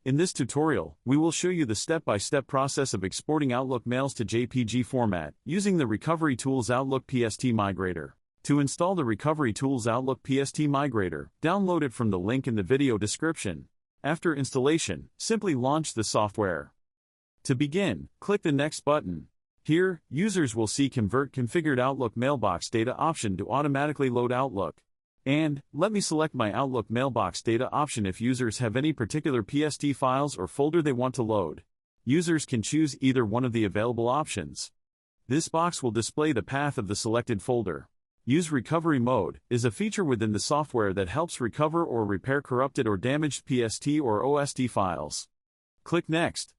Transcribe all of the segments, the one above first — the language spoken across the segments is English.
In this tutorial, we will show you the step-by-step process of exporting Outlook mails to JPG format using the RecoveryTools Outlook PST Migrator. To install the RecoveryTools Outlook PST Migrator, download it from the link in the video description. After installation, simply launch the software. To begin, click the Next button. Here, users will see Convert Configured Outlook Mailbox Data option to automatically load Outlook. And, let me select my Outlook Mailbox Data option if users have any particular PST files or folder they want to load. Users can choose either one of the available options. This box will display the path of the selected folder. Use Recovery Mode is a feature within the software that helps recover or repair corrupted or damaged PST or OSD files. Click Next.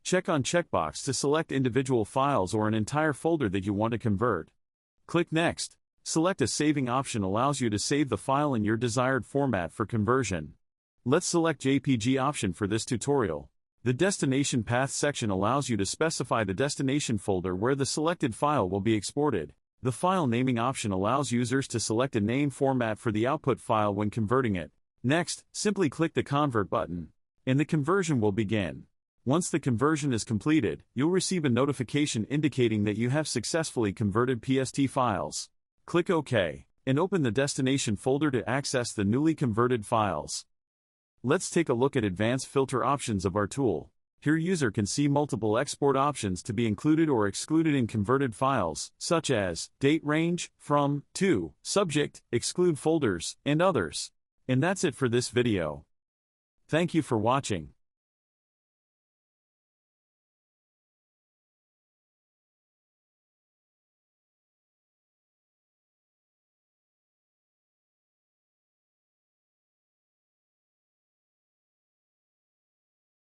Check on checkbox to select individual files or an entire folder that you want to convert. Click Next. Select a saving option allows you to save the file in your desired format for conversion. Let's select JPG option for this tutorial. The Destination Path section allows you to specify the destination folder where the selected file will be exported. The File Naming option allows users to select a name format for the output file when converting it. Next, simply click the Convert button, and the conversion will begin. Once the conversion is completed, you'll receive a notification indicating that you have successfully converted PST files. Click OK, and open the destination folder to access the newly converted files. Let's take a look at advanced filter options of our tool. Here user can see multiple export options to be included or excluded in converted files, such as date range, from, to, subject, exclude folders, and others. And that's it for this video. Thank you for watching.